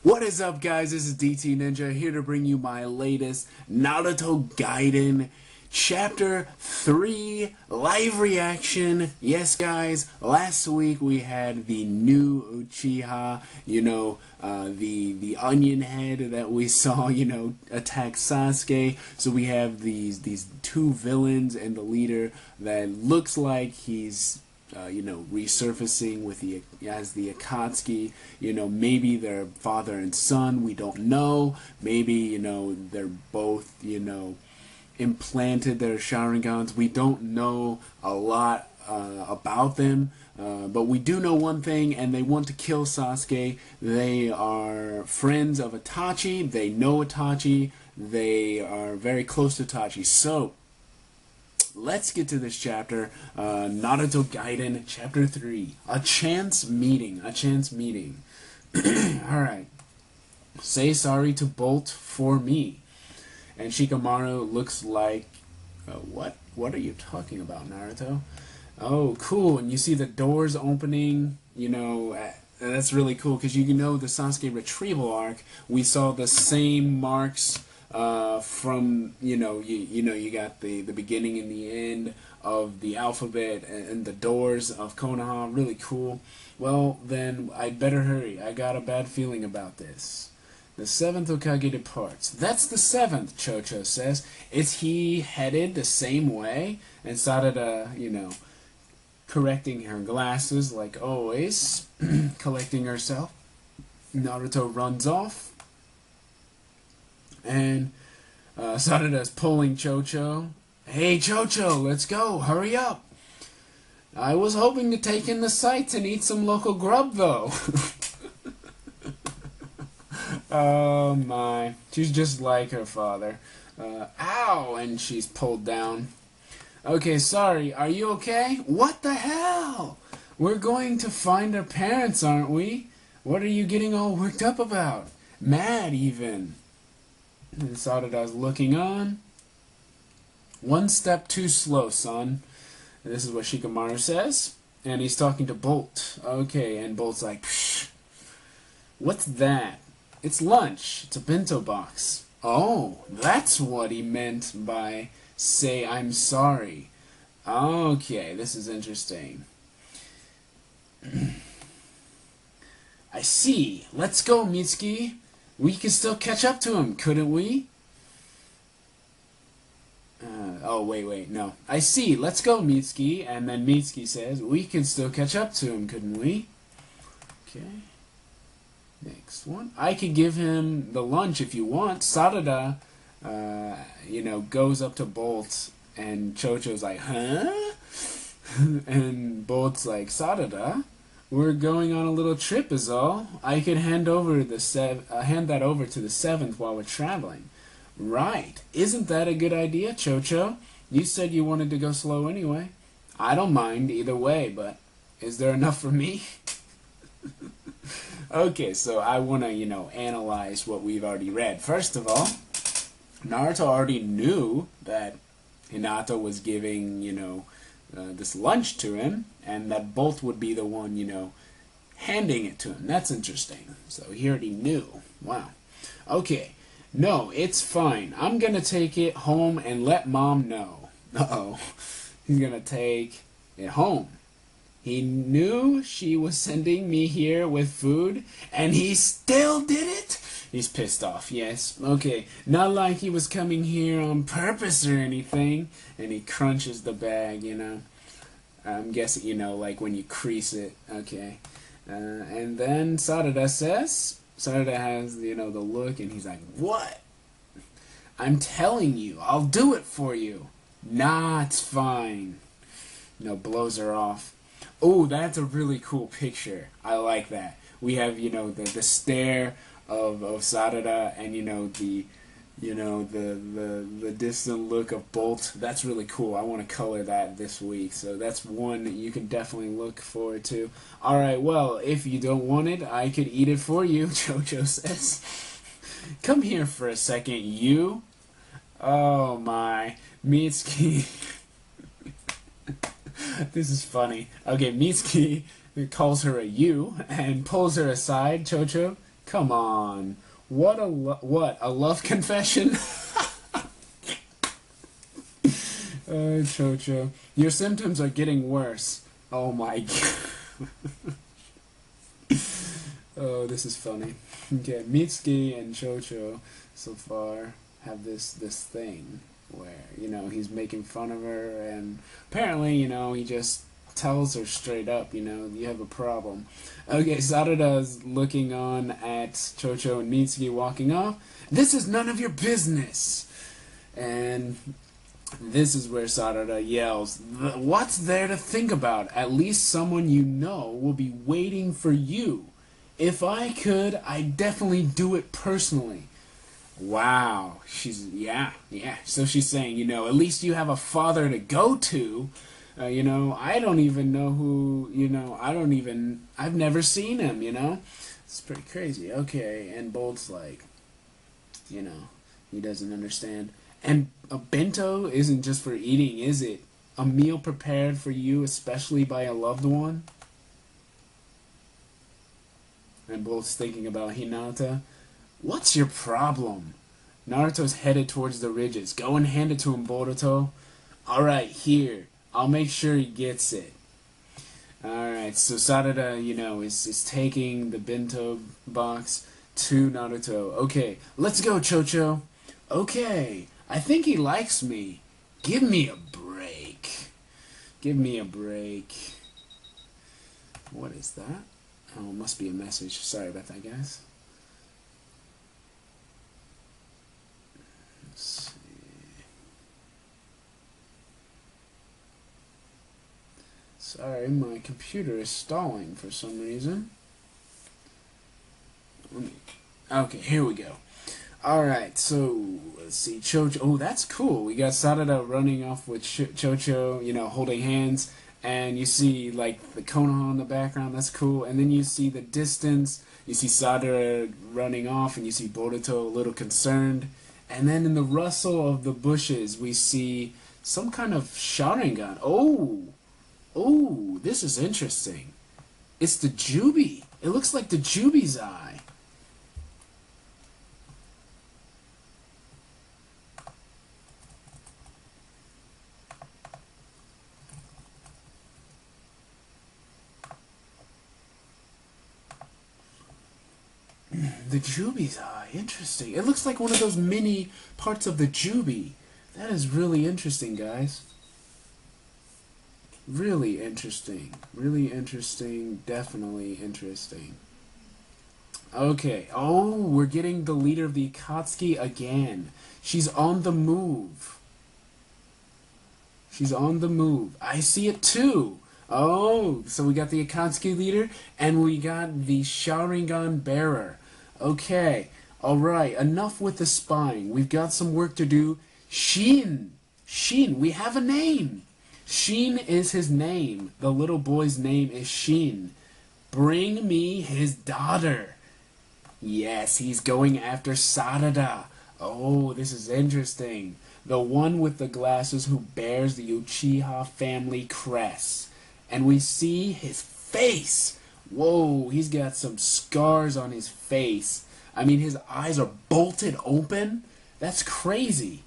What is up, guys? This is DT Ninja here to bring you my latest Naruto Gaiden Chapter 3 live reaction. Yes, guys, last week we had the new Uchiha, the onion head that we saw, attack Sasuke. So we have these two villains and the leader that looks like he's resurfacing with the Akatsuki. Maybe they're father and son. We don't know. Maybe they're both implanted their Sharingans. We don't know a lot about them, but we do know one thing, and they want to kill Sasuke. They are friends of Itachi. They know Itachi. They are very close to Itachi. So let's get to this chapter, Naruto Gaiden, Chapter 3. A chance meeting. Alright. Say sorry to Bolt for me. And Shikamaru looks like... what? What are you talking about, Naruto? Oh, cool. And you see the doors opening, that's really cool, because the Sasuke retrieval arc, we saw the same marks from you got the beginning and the end of the alphabet and the doors of Konoha. Really cool. Well, then I'd better hurry. I got a bad feeling about this. The 7th Hokage departs. That's the 7th, Chocho says. Is he headed the same way? And Sarada, correcting her glasses like always, collecting herself. Naruto runs off. And Sarada's pulling Chocho. Hey, Chocho, let's go. Hurry up. I was hoping to take in the sights and eat some local grub, though. Oh, my. She's just like her father. Ow! And she's pulled down. Okay, sorry. Are you okay? What the hell? We're going to find our parents, aren't we? What are you getting all worked up about? Mad, even. And Sarada's looking on. One step too slow, son. And this is what Shikamaru says. And he's talking to Bolt. Okay, and Bolt's like, psh, what's that? It's lunch. It's a bento box. Oh, that's what he meant by say I'm sorry. Okay, this is interesting. I see. Let's go, Mitsuki. We can still catch up to him, couldn't we? Oh, wait, no. I see. Let's go, Mitsuki. And then Mitsuki says, we can still catch up to him, couldn't we? Okay. Next one. I could give him the lunch if you want. Sarada, goes up to Bolt, and Chocho's like, huh? And Bolt's like, Sarada, we're going on a little trip is all. I could hand that over to the 7th while we're traveling. Right. Isn't that a good idea, Chocho? You said you wanted to go slow anyway. I don't mind either way, but is there enough for me? Okay, so I want to, analyze what we've already read. First of all, Naruto already knew that Hinata was giving, this lunch to him, and that Bolt would be the one, handing it to him. That's interesting. So he already knew. Wow. Okay. No, it's fine. I'm going to take it home and let Mom know. Uh-oh. He's going to take it home. He knew she was sending me here with food, and he still did it? He's pissed off, yes. Okay, not like he was coming here on purpose or anything. And he crunches the bag, I'm guessing, like when you crease it. Okay. And then Sarada says, Sarada has, the look, and he's like, what? I'm telling you, I'll do it for you. Nah, it's fine. Blows her off. Oh, that's a really cool picture. I like that. We have, the stare of Sarada, and the distant look of Bolt. That's really cool. I want to color that this week, so that's one that you can definitely look forward to. Alright, well, if you don't want it, I could eat it for you, Chocho says. Come here for a second, you. Oh my. Mitsuki. This is funny. Okay, Mitsuki calls her a you and pulls her aside. Chocho, Come on. What a love confession? Chocho. Your symptoms are getting worse. Oh my god. Oh, this is funny. Okay, Mitsuki and Chocho so far have this thing where, he's making fun of her, and apparently, he just tells her straight up, you have a problem. Okay, Sarada's looking on at Chocho and Mitsuki walking off. This is none of your business! And this is where Sarada yells, what's there to think about? At least someone you know will be waiting for you. If I could, I'd definitely do it personally. Wow. Yeah. So she's saying, at least you have a father to go to. I don't even know who, I've never seen him, It's pretty crazy. Okay, and Bolt's like, he doesn't understand. And a bento isn't just for eating, is it? A meal prepared for you, especially by a loved one? And Bolt's thinking about Hinata. What's your problem? Naruto's headed towards the ridges. Go and hand it to him, Boruto. Alright, here. I'll make sure he gets it. Alright, so Sarada, is taking the bento box to Naruto. Okay, let's go, Chocho. Okay, I think he likes me. Give me a break. Give me a break. What is that? Oh, it must be a message. Sorry about that, guys. Let's see. Sorry, my computer is stalling for some reason. Okay, here we go. Alright, so, let's see, Chocho, oh, that's cool. We got Sarada running off with Chocho, holding hands, and you see, like, the Konoha in the background, that's cool, and then you see the distance, you see Sarada running off, and you see Boruto a little concerned, and then in the rustle of the bushes, we see some kind of Sharingan. Oh, this is interesting. It's the Jubi. It looks like the Jubi's eye. The Jubi's eye. Interesting. It looks like one of those mini parts of the Jubi. That is really interesting, guys. Really interesting. Really interesting. Definitely interesting. Okay. Oh, we're getting the leader of the Akatsuki again. She's on the move. She's on the move. I see it too. Oh, so we got the Akatsuki leader, and we got the Sharingan bearer. Okay, alright, enough with the spying. We've got some work to do. Shin! Shin, we have a name! Shin is his name. The little boy's name is Shin. Bring me his daughter. Yes, he's going after Sarada. Oh, this is interesting. The one with the glasses who bears the Uchiha family crest. And we see his face. Whoa, he's got some scars on his face. I mean, his eyes are bolted open. That's crazy.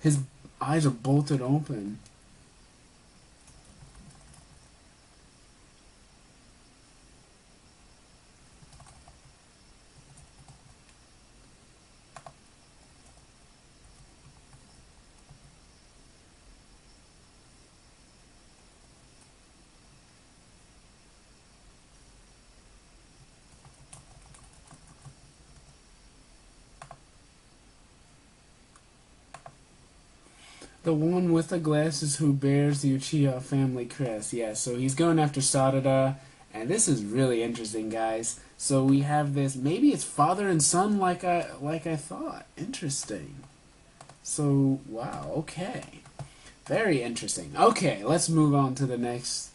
His eyes are bolted open. The one with the glasses who bears the Uchiha family crest. Yeah, so he's going after Sarada, and this is really interesting, guys. So we have this, maybe it's father and son like I thought. Interesting. So, wow, okay. Very interesting. Okay, let's move on to the next.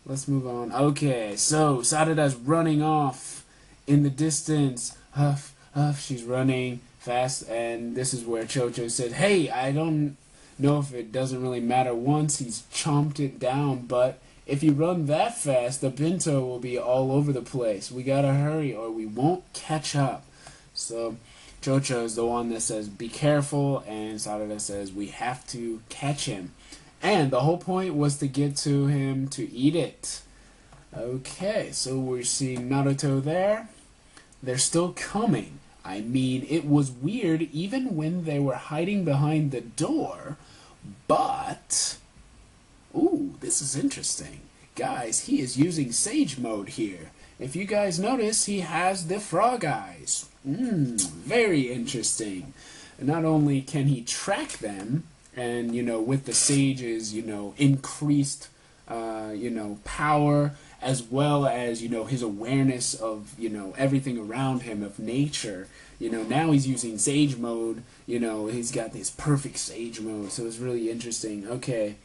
Let's move on. Okay, so Sarada's running off in the distance. Huff, huff, she's running fast, and this is where Chocho said, hey, I don't know if it doesn't really matter once he's chomped it down, but if you run that fast, the bento will be all over the place. We gotta hurry or we won't catch up. So Chocho is the one that says, be careful, and Sarada says, we have to catch him. And the whole point was to get to him to eat it. Okay, so we're seeing Naruto there. They're still coming. I mean, it was weird even when they were hiding behind the door, but... Ooh, this is interesting. Guys, he is using Sage Mode here. If you guys notice, he has the frog eyes. Very interesting. Not only can he track them, and, you know, with the Sage's, you know, increased, you know, power, as well as, you know, his awareness of, you know, everything around him, of nature. You know, now he's using Sage Mode. You know, he's got this perfect Sage Mode, so it's really interesting. Okay,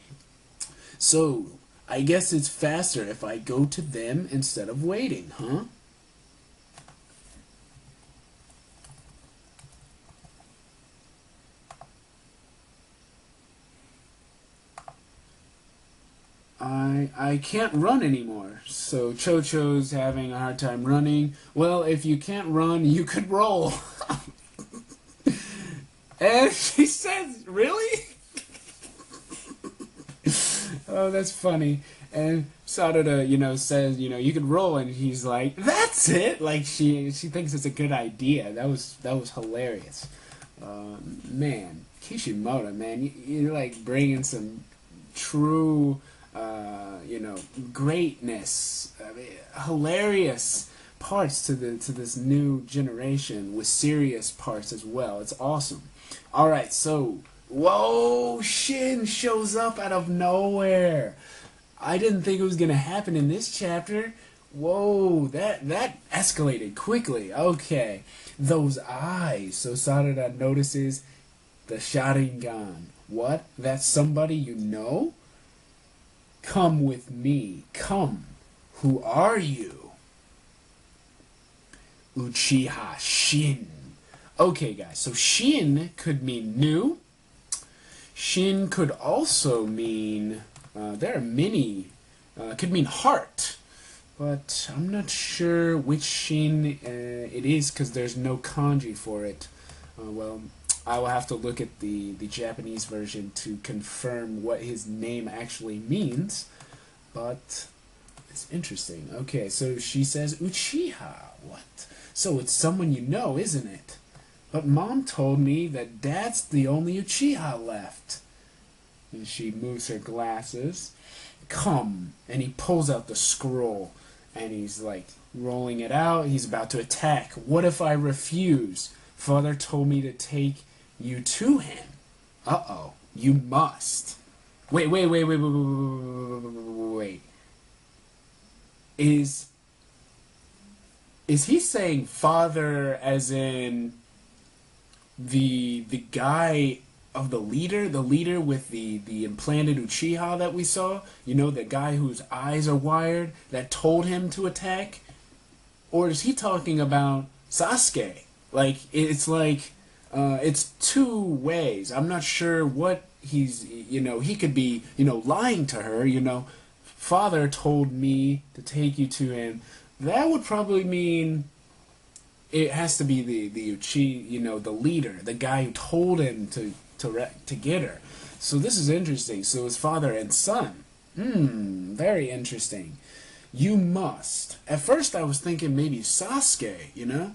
so I guess it's faster if I go to them instead of waiting, huh? I can't run anymore. So Chocho's having a hard time running. Well, if you can't run, you could roll. And she says, really? Oh, that's funny. And Sarada, you know, says, you know, you could roll, and he's like, that's it. Like she thinks it's a good idea. That was hilarious. Man, Kishimoto, man, you're like bringing some true, you know, greatness, I mean, hilarious parts to this new generation with serious parts as well. It's awesome. All right, so whoa, Shin shows up out of nowhere. I didn't think it was gonna happen in this chapter. Whoa, that escalated quickly. Okay, those eyes. So Sarada notices the Sharingan. What? That's somebody you know? Come with me. Come. Who are you? Uchiha Shin. Okay, guys, so Shin could mean new. Shin could also mean, there are many, could mean heart. But I'm not sure which Shin it is because there's no kanji for it. Well, I will have to look at the Japanese version to confirm what his name actually means. But it's interesting. Okay, so she says Uchiha. What? So it's someone you know, isn't it? But Mom told me that Dad's the only Uchiha left. And she moves her glasses. Come. And he pulls out the scroll. And he's like rolling it out. He's about to attack. What if I refuse? Father told me to take you to him. Uh-oh. You must. Wait. Is he saying father as in the guy of the leader with the implanted Uchiha that we saw? You know, the guy whose eyes are wired that told him to attack? Or is he talking about Sasuke? Like, it's like, it's two ways. I'm not sure what he's, you know, he could be, you know, lying to her, you know. Father told me to take you to him. That would probably mean it has to be the Uchiha, you know, the leader, the guy who told him to get her. So this is interesting. So it's father and son. Very interesting. You must. At first I was thinking maybe Sasuke, you know?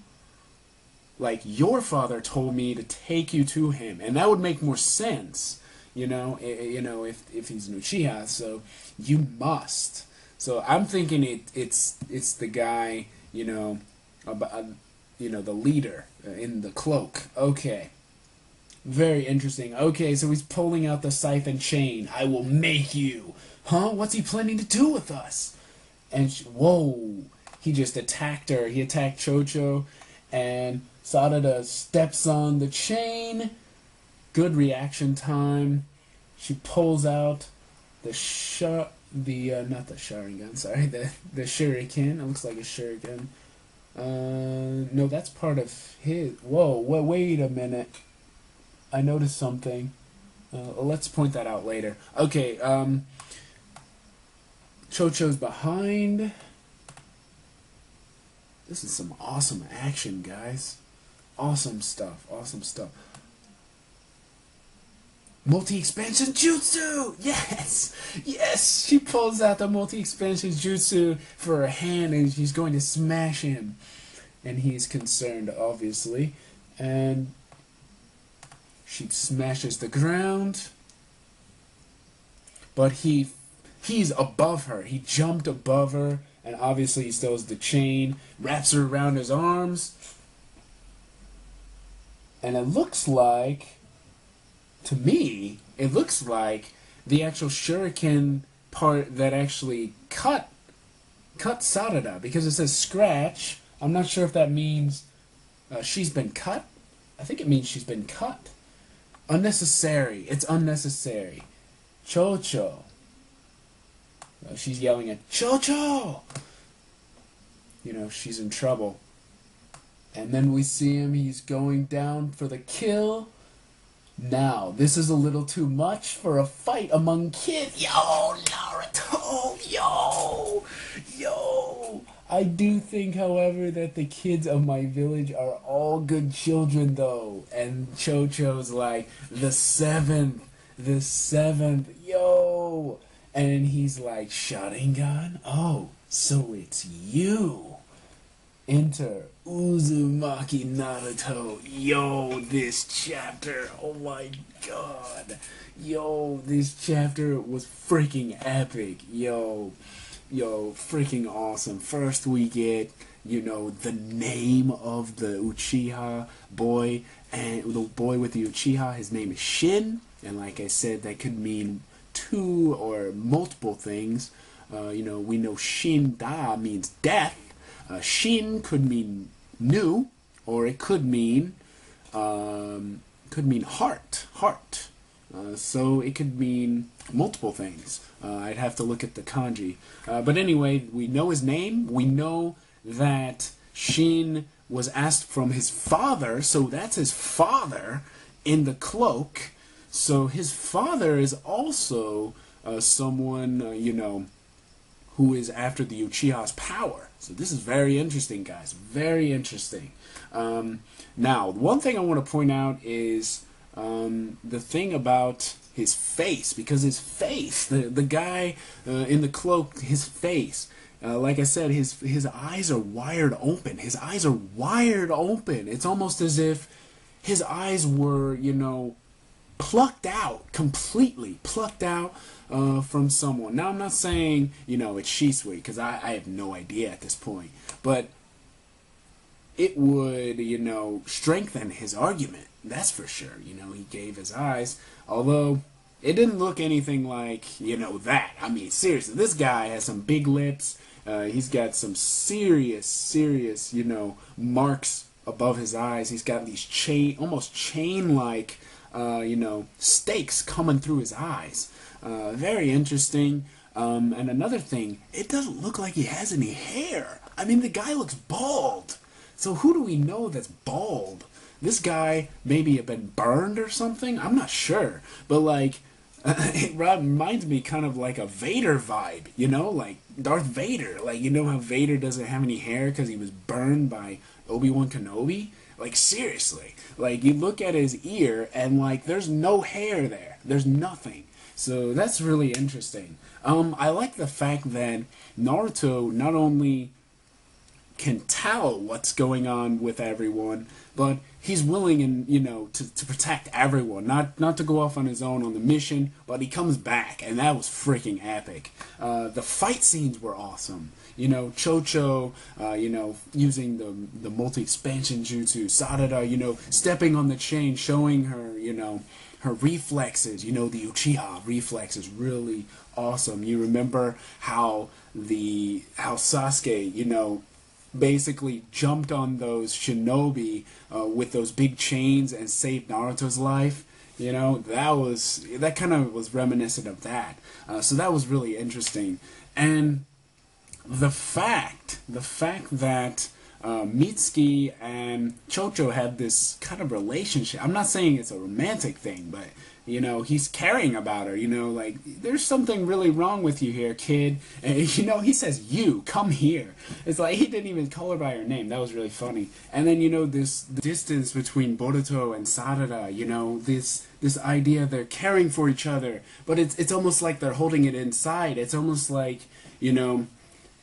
Like, your father told me to take you to him. And that would make more sense, you know, if he's an Uchiha. So, you must. So I'm thinking it's the guy, you know, the leader in the cloak. Okay. Very interesting. Okay, so he's pulling out the siphon chain. I will make you. Huh? What's he planning to do with us? And whoa, he just attacked her. He attacked Chocho, and Sarada steps on the chain. Good reaction time. She pulls out the not the Sharingan, sorry, the Shuriken. It looks like a Shuriken. No, that's part of his. Whoa, wait a minute. I noticed something. Let's point that out later. Okay, Chocho's behind. This is some awesome action, guys. Awesome stuff. Awesome stuff. Multi-expansion jutsu! Yes! Yes! She pulls out the multi-expansion jutsu for her hand and she's going to smash him. And he's concerned, obviously. And she smashes the ground. But he's above her. He jumped above her. And obviously he steals the chain, wraps her around his arms. And it looks like, to me, it looks like the actual shuriken part that actually cut Sarada, because it says scratch. I'm not sure if that means she's been cut. I think it means she's been cut. Unnecessary. It's unnecessary. Chocho. She's yelling at Chocho! You know, she's in trouble. And then we see him, he's going down for the kill. Now, this is a little too much for a fight among kids. Yo, Naruto! Yo! Yo! I do think, however, that the kids of my village are all good children, though. And Chocho's like, the seventh. Yo! And he's like, Sharingan? Oh, so it's you. Enter Uzumaki Naruto. Yo, this chapter. Oh my god. Yo, this chapter was freaking epic. Yo, freaking awesome. First we get, you know, the name of the Uchiha boy. And the boy with the Uchiha, his name is Shin. And like I said, that could mean two or multiple things. You know, we know Shin Da means death. Shin could mean new, or it could mean heart. So it could mean multiple things. I'd have to look at the kanji. But anyway, we know his name. We know that Shin was asked from his father, so that's his father in the cloak. So his father is also someone, you know, who is after the Uchiha's power. So this is very interesting, guys. Very interesting. Now, one thing I want to point out is the thing about his face. Because his face, the guy in the cloak, his face, like I said, his eyes are wired open. His eyes are wired open. It's almost as if his eyes were, you know, plucked out, completely plucked out from someone. Now, I'm not saying, you know, it's Shisui, because I have no idea at this point. But it would, you know, strengthen his argument. That's for sure. You know, he gave his eyes, although it didn't look anything like, you know, that. I mean, seriously, this guy has some big lips. He's got some serious, you know, marks above his eyes. He's got these almost chain-like, you know, stakes coming through his eyes. Very interesting. And another thing, it doesn't look like he has any hair. I mean, the guy looks bald. So who do we know that's bald? This guy maybe have been burned or something? I'm not sure. But, like, it reminds me kind of like a Vader vibe, you know? Like Darth Vader. Like, you know how Vader doesn't have any hair because he was burned by Obi-Wan Kenobi? Like, seriously. Like, you look at his ear and, like, there's no hair there. There's nothing. So that's really interesting. I like the fact that Naruto not only can tell what's going on with everyone, but he's willing and, you know, to protect everyone, not to go off on his own on the mission, but he comes back, and that was freaking epic. The fight scenes were awesome. You know, Chocho, you know, using the multi-expansion jutsu, Sarada, you know, stepping on the chain, showing her, you know, her reflexes, you know, the Uchiha reflexes, really awesome. You remember how Sasuke, you know, basically jumped on those shinobi with those big chains and saved Naruto's life. You know, that kind of was reminiscent of that. So that was really interesting. And the fact that Mitsuki and Chocho have this kind of relationship. I'm not saying it's a romantic thing, but you know, he's caring about her. You know, like there's something really wrong with you here, kid. And you know, he says, "You come here." It's like he didn't even call her by her name. That was really funny. And then you know, this distance between Boruto and Sarada. You know, this idea they're caring for each other, but it's almost like they're holding it inside. It's almost like, you know,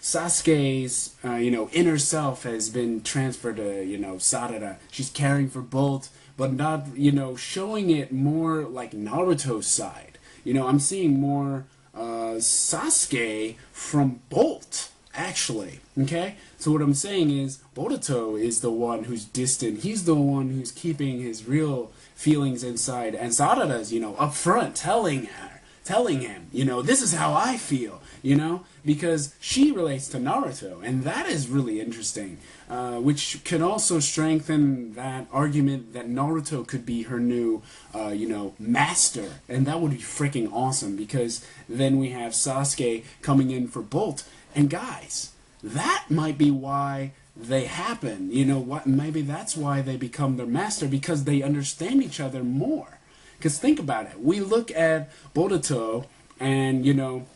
Sasuke's you know, inner self has been transferred to, you know, Sarada. She's caring for both, but not, you know, showing it more like Naruto's side. You know, I'm seeing more Sasuke from Bolt, actually. Okay? So what I'm saying is, Boruto is the one who's distant. He's the one who's keeping his real feelings inside. And Sarada's, you know, up front telling him, you know, this is how I feel, you know, because she relates to Naruto, and that is really interesting, which can also strengthen that argument that Naruto could be her new, you know, master, and that would be freaking awesome, because then we have Sasuke coming in for Bolt, and guys, that might be why they happen, you know, what, maybe that's why they become their master, because they understand each other more. Because think about it. We look at Boruto, and, you know,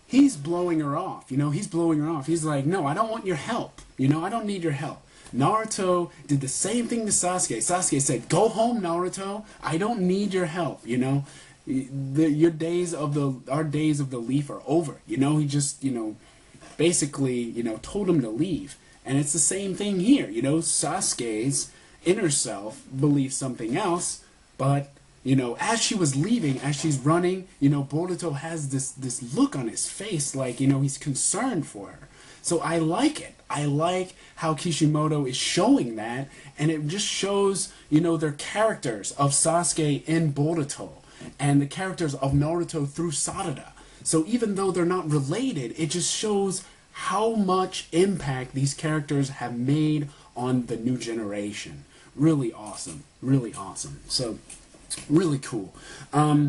he's blowing her off. You know, he's blowing her off. He's like, no, I don't want your help. You know, I don't need your help. Naruto did the same thing to Sasuke. Sasuke said, go home, Naruto. I don't need your help, you know. Our days of the leaf are over. You know, he just, you know, basically, you know, told him to leave. And it's the same thing here. You know, Sasuke's inner self believes something else, but you know, as she was leaving, as she's running, you know, Boruto has this look on his face, like, you know, he's concerned for her. So I like it. I like how Kishimoto is showing that, and it just shows, you know, their characters of Sasuke and Boruto, and the characters of Naruto through Sarada. So even though they're not related, it just shows how much impact these characters have made on the new generation. Really awesome. Really awesome. So really cool. So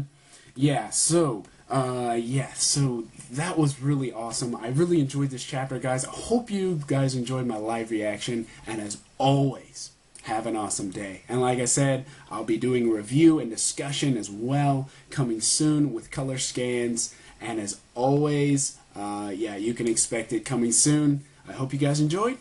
that was really awesome. I really enjoyed this chapter, guys. I hope you guys enjoyed my live reaction, and as always, have an awesome day. And like I said, I'll be doing a review and discussion as well, coming soon with color scans, and as always, you can expect it coming soon. I hope you guys enjoyed.